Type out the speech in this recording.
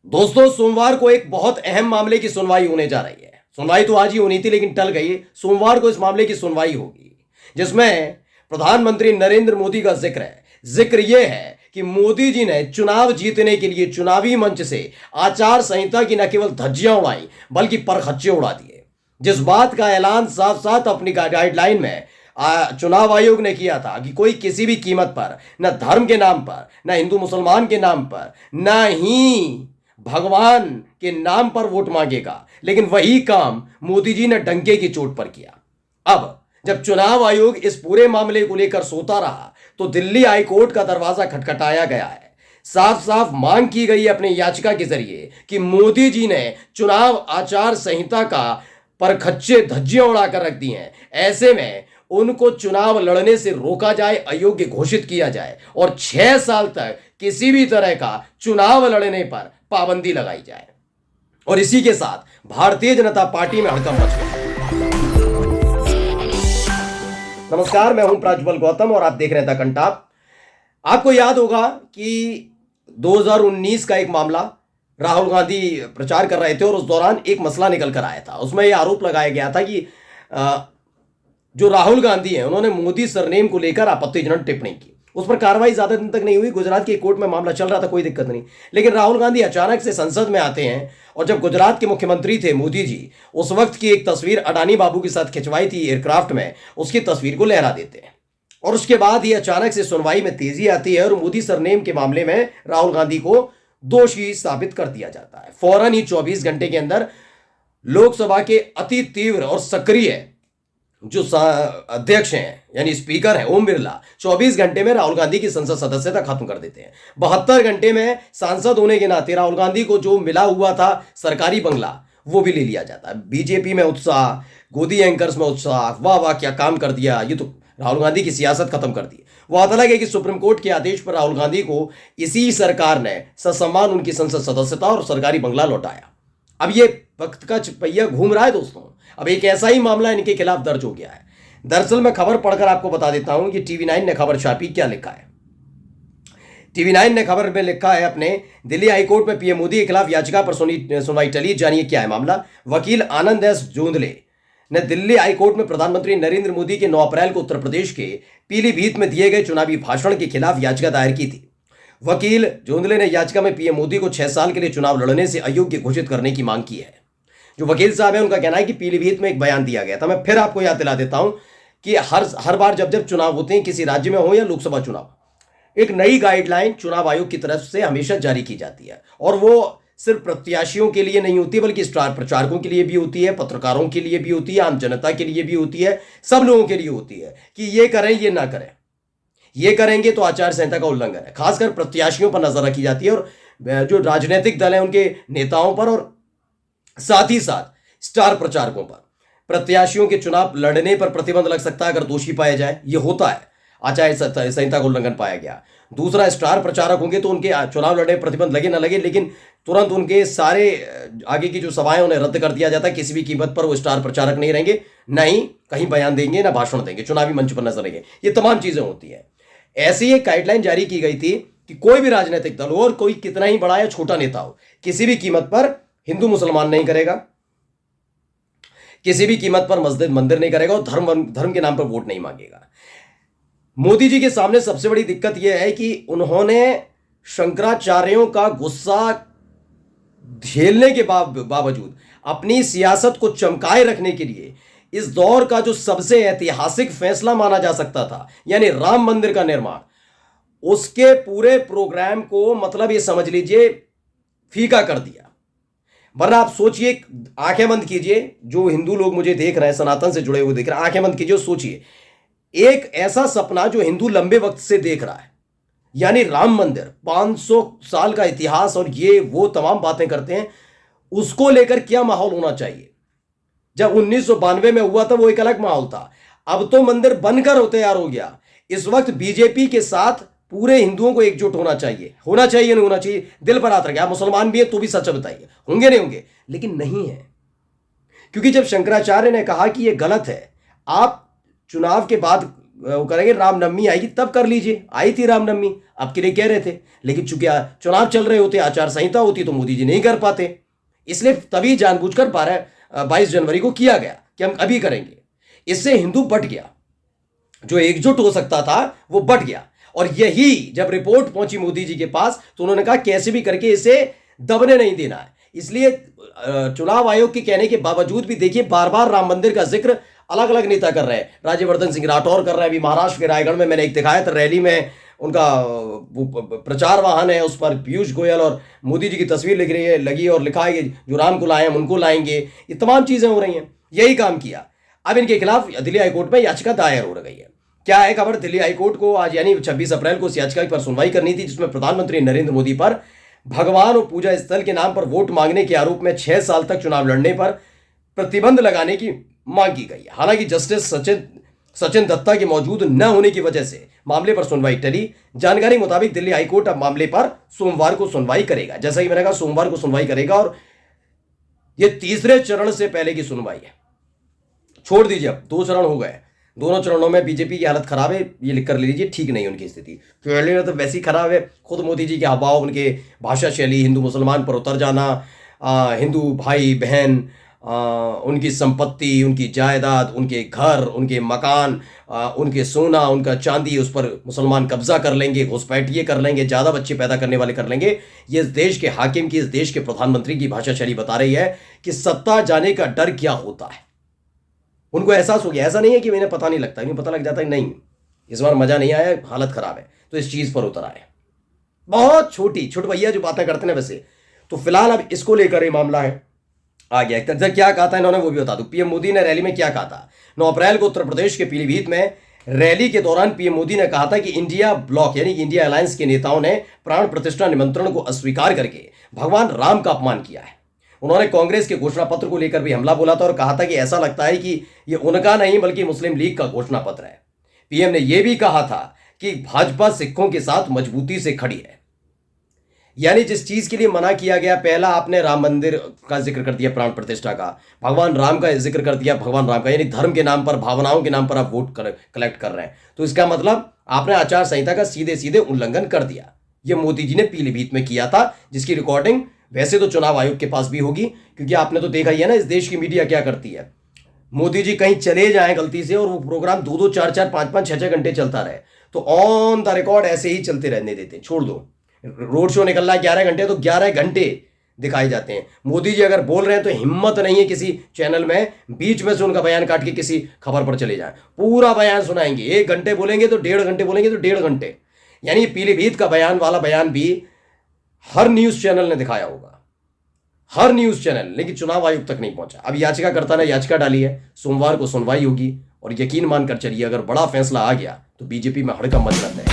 दोस्तों, सोमवार को एक बहुत अहम मामले की सुनवाई होने जा रही है। सुनवाई तो आज ही होनी थी लेकिन टल गई। सोमवार को इस मामले की सुनवाई होगी जिसमें प्रधानमंत्री नरेंद्र मोदी का जिक्र है। जिक्र यह है कि मोदी जी ने चुनाव जीतने के लिए चुनावी मंच से आचार संहिता की न केवल धज्जियां उड़ाई बल्कि परखच्चे उड़ा दिए। जिस बात का ऐलान साफ साफ अपनी गाइडलाइन में चुनाव आयोग ने किया था कि कोई किसी भी कीमत पर, न धर्म के नाम पर, न हिंदू मुसलमान के नाम पर, न ही भगवान के नाम पर वोट मांगेगा, लेकिन वही काम मोदी जी ने डंके की चोट पर किया। अब जब चुनाव आयोग इस पूरे मामले को लेकर सोता रहा तो दिल्ली हाईकोर्ट का दरवाजा खटखटाया गया है। साफ साफ मांग की गई अपनी याचिका के जरिए कि मोदी जी ने चुनाव आचार संहिता का परखच्चे धज्जियां उड़ाकर रख दी हैं। ऐसे में उनको चुनाव लड़ने से रोका जाए, अयोग्य घोषित किया जाए और 6 साल तक किसी भी तरह का चुनाव लड़ने पर पाबंदी लगाई जाए। और इसी के साथ भारतीय जनता पार्टी में हड़कंप मच गया। नमस्कार, मैं हूं प्रज्वल गौतम और आप देख रहे हैं द कंटाप। आपको याद होगा कि 2019 का एक मामला, राहुल गांधी प्रचार कर रहे थे और उस दौरान एक मसला निकल कर आया था। उसमें यह आरोप लगाया गया था कि जो राहुल गांधी हैं उन्होंने मोदी सरनेम को लेकर आपत्तिजनक टिप्पणी की। उस पर कार्रवाई ज्यादा दिन तक नहीं हुई। गुजरात की कोर्ट में मामला चल रहा था, कोई दिक्कत नहीं। लेकिन राहुल गांधी अचानक से संसद में आते हैं और जब गुजरात के मुख्यमंत्री थे मोदी जी, उस वक्त की एक तस्वीर अडानी बाबू के साथ खिंचवाई थी एयरक्राफ्ट में, उसकी तस्वीर को लहरा देते हैं। और उसके बाद ही अचानक से सुनवाई में तेजी आती है और मोदी सरनेम के मामले में राहुल गांधी को दोषी साबित कर दिया जाता है। फौरन ही 24 घंटे के अंदर लोकसभा के अति तीव्र और सक्रिय जो अध्यक्ष हैं यानी स्पीकर हैं ओम बिरला 24 घंटे में राहुल गांधी की संसद सदस्यता खत्म कर देते हैं। 72 घंटे में सांसद होने के नाते राहुल गांधी को जो मिला हुआ था सरकारी बंगला वो भी ले लिया जाता है। बीजेपी में उत्साह, गोदी एंकर्स में उत्साह, वाह वाह क्या काम कर दिया, ये तो राहुल गांधी की सियासत खत्म कर दी। वो आता लगे कि सुप्रीम कोर्ट के आदेश पर राहुल गांधी को इसी सरकार ने ससम्मान उनकी संसद सदस्यता और सरकारी बंगला लौटाया। अब ये वक्त का पहिया घूम रहा है दोस्तों। अब एक ऐसा ही मामला इनके खिलाफ दर्ज हो गया है। दरअसल मैं खबर पढ़कर आपको बता देता हूं कि टीवी 9 ने खबर छापी। क्या लिखा है टीवी 9 ने खबर में लिखा है, अपने दिल्ली हाईकोर्ट में पीएम मोदी के खिलाफ याचिका पर सुनवाई टली। जानिए क्या है मामला। वकील आनंद एस जोंधले ने दिल्ली हाईकोर्ट में प्रधानमंत्री नरेंद्र मोदी के 9 अप्रैल को उत्तर प्रदेश के पीलीभीत में दिए गए चुनावी भाषण के खिलाफ याचिका दायर की थी। वकील जोंधले ने याचिका में पीएम मोदी को 6 साल के लिए चुनाव लड़ने से अयोग्य घोषित करने की मांग की है। जो वकील साहब है उनका कहना है कि पीलीभीत में एक बयान दिया गया था। मैं फिर आपको याद दिला देता हूं कि हर बार जब चुनाव होते हैं किसी राज्य में हो या लोकसभा चुनाव, एक नई गाइडलाइन चुनाव आयोग की तरफ से हमेशा जारी की जाती है और वो सिर्फ प्रत्याशियों के लिए नहीं होती बल्कि स्टार प्रचारकों के लिए भी होती है, पत्रकारों के लिए भी होती है, आम जनता के लिए भी होती है, सब लोगों के लिए होती है कि ये करें ये ना करें, ये करेंगे तो आचार संहिता का उल्लंघन है। खासकर प्रत्याशियों पर नजर रखी जाती है और जो राजनीतिक दल है उनके नेताओं पर और साथ ही साथ स्टार प्रचारकों पर। प्रत्याशियों के चुनाव लड़ने पर प्रतिबंध लग सकता है अगर दोषी पाया जाए, यह होता है, आचार संहिता का उल्लंघन पाया गया। दूसरा, स्टार प्रचारक होंगे तो उनके चुनाव लड़ने पर प्रतिबंध लगे ना लगे, लेकिन तुरंत उनके सारे आगे की जो सभाएं उन्हें रद्द कर दिया जाता है। किसी भी कीमत पर वो स्टार प्रचारक नहीं रहेंगे, ना ही कहीं बयान देंगे, ना भाषण देंगे, चुनावी मंच पर नजर रहेंगे। ये तमाम चीजें होती है। ऐसी एक गाइडलाइन जारी की गई थी कि कोई भी राजनीतिक दल हो और कोई कितना ही बड़ा या छोटा नेता हो, किसी भी कीमत पर हिंदू मुसलमान नहीं करेगा, किसी भी कीमत पर मस्जिद मंदिर नहीं करेगा और धर्म के नाम पर वोट नहीं मांगेगा। मोदी जी के सामने सबसे बड़ी दिक्कत यह है कि उन्होंने शंकराचार्यों का गुस्सा झेलने के बावजूद अपनी सियासत को चमकाए रखने के लिए इस दौर का जो सबसे ऐतिहासिक फैसला माना जा सकता था यानी राम मंदिर का निर्माण, उसके पूरे प्रोग्राम को मतलब ये समझ लीजिए फीका कर दिया। वरना आप सोचिए, आंखें बंद कीजिए, जो हिंदू लोग मुझे देख रहे हैं, सनातन से जुड़े हुए देख रहे हैं, आंखें बंद कीजिए और सोचिए एक ऐसा सपना जो हिंदू लंबे वक्त से देख रहा है, यानी राम मंदिर, 500 साल का इतिहास और ये वो तमाम बातें करते हैं, उसको लेकर क्या माहौल होना चाहिए। जब 1992 में हुआ था वो एक अलग माहौल था, अब तो मंदिर बनकर तैयार हो गया। इस वक्त बीजेपी के साथ पूरे हिंदुओं को एकजुट होना चाहिए नहीं होना चाहिए, दिल पर हाथ रखिए। आप मुसलमान भी है तो भी सच बताइए, होंगे नहीं होंगे, लेकिन नहीं है। क्योंकि जब शंकराचार्य ने कहा कि यह गलत है, आप चुनाव के बाद वो करेंगे, रामनवमी आएगी तब कर लीजिए। आई थी रामनवमी, आपके लिए कह रहे थे, लेकिन चूंकि चुनाव चल रहे होते, आचार संहिता होती, तो मोदी जी नहीं कर पाते। इसलिए तभी जानबूझकर 22 जनवरी को किया गया कि हम अभी करेंगे। इससे हिंदू बट गया, जो एकजुट हो सकता था वो बट गया। और यही जब रिपोर्ट पहुंची मोदी जी के पास, तो उन्होंने कहा कैसे भी करके इसे दबने नहीं देना है। इसलिए चुनाव आयोग के कहने के बावजूद भी देखिए, बार बार राम मंदिर का जिक्र अलग अलग नेता कर रहे हैं। राज्यवर्धन सिंह राठौर कर रहे हैं, अभी महाराष्ट्र के रायगढ़ में मैंने एक दिखाया था, रैली में उनका प्रचार वाहन है, उस पर पीयूष गोयल और मोदी जी की तस्वीर लिख रही है, लगी, और लिखा है कि जो राम को लाए हम उनको लाएंगे। ये तमाम चीजें हो रही हैं, यही काम किया। अब इनके खिलाफ दिल्ली हाईकोर्ट में याचिका दायर हो गई है। क्या है खबर? दिल्ली हाईकोर्ट को आज यानी 26 अप्रैल को उस याचिका पर सुनवाई करनी थी, जिसमें प्रधानमंत्री नरेंद्र मोदी पर भगवान और पूजा स्थल के नाम पर वोट मांगने के आरोप में 6 साल तक चुनाव लड़ने पर प्रतिबंध लगाने की मांग की गई है। हालांकि जस्टिस सचिन दत्ता के मौजूद न होने की वजह से मामले पर सुनवाई टली। जानकारी मुताबिक दिल्ली हाईकोर्ट अब मामले पर सोमवार को सुनवाई करेगा। जैसा कि मैंने कहा, सोमवार को सुनवाई करेगा, और यह तीसरे चरण से पहले की सुनवाई है। छोड़ दीजिए, अब 2 चरण हो गए, दोनों चरणों में बीजेपी की हालत खराब है, ये लिख कर ले लीजिए, ठीक नहीं है उनकी स्थिति। पहले में तो वैसी खराब है, खुद मोदी जी के हाव, उनके भाषा शैली, हिंदू मुसलमान पर उतर जाना, हिंदू भाई बहन, उनकी संपत्ति, उनकी जायदाद, उनके घर, उनके मकान, उनके सोना, उनका चांदी, उस पर मुसलमान कब्जा कर लेंगे, घुसपैठिए कर लेंगे, ज़्यादा बच्चे पैदा करने वाले कर लेंगे। ये इस देश के हाकिम की, इस देश के प्रधानमंत्री की भाषा शैली बता रही है कि सत्ता जाने का डर क्या होता है। उनको एहसास हो गया। ऐसा नहीं है कि मैंने पता नहीं लगता, इन्हें पता लग जाता है, नहीं इस बार मजा नहीं आया, हालत खराब है, तो इस चीज पर उतर आए। बहुत छोट भैया जो बातें करते हैं वैसे। तो फिलहाल अब इसको लेकर ये मामला है आ गया। क्या कहा था इन्होंने वो भी बता दूं। पीएम मोदी ने रैली में क्या कहा था। 9 अप्रैल को उत्तर प्रदेश के पीलीभीत में रैली के दौरान पीएम मोदी ने कहा था कि इंडिया ब्लॉक यानी कि इंडिया अलायंस के नेताओं ने प्राण प्रतिष्ठा निमंत्रण को अस्वीकार करके भगवान राम का अपमान किया है। उन्होंने कांग्रेस के घोषणा पत्र को लेकर भी हमला बोला था और कहा था कि ऐसा लगता है कि यह उनका नहीं बल्कि मुस्लिम लीग का घोषणा पत्र है। पीएम ने यह भी कहा था कि भाजपा सिखों के साथ मजबूती से खड़ी है। यानी जिस चीज के लिए मना किया गया, पहला आपने राम मंदिर का जिक्र कर दिया, प्राण प्रतिष्ठा का, भगवान राम का जिक्र कर दिया, भगवान राम का, यानी धर्म के नाम पर, भावनाओं के नाम पर आप वोट कलेक्ट कर रहे हैं, तो इसका मतलब आपने आचार संहिता का सीधे सीधे उल्लंघन कर दिया। यह मोदी जी ने पीलीभीत में किया था, जिसकी रिकॉर्डिंग वैसे तो चुनाव आयोग के पास भी होगी, क्योंकि आपने तो देखा ही है ना इस देश की मीडिया क्या करती है। मोदी जी कहीं चले जाएं गलती से और वो प्रोग्राम 2-2, 4-4, 5-5, 6-6 घंटे चलता रहे, तो ऑन द रिकॉर्ड ऐसे ही चलते रहने देते, छोड़ दो। रोड शो निकल रहा है 11 घंटे, तो 11 घंटे दिखाए जाते हैं। मोदी जी अगर बोल रहे हैं तो हिम्मत नहीं है किसी चैनल में बीच में से उनका बयान काट के किसी खबर पर चले जाए, पूरा बयान सुनाएंगे। 1 घंटे बोलेंगे तो 1.5 घंटे बोलेंगे तो 1.5 घंटे। यानी पीलीभीत का बयान वाला बयान भी हर न्यूज चैनल ने दिखाया होगा, हर न्यूज चैनल, लेकिन चुनाव आयोग तक नहीं पहुंचा। अब याचिकाकर्ता ने याचिका डाली है, सोमवार को सुनवाई होगी, और यकीन मानकर चलिए अगर बड़ा फैसला आ गया तो बीजेपी में हड़कंप मच जाता है।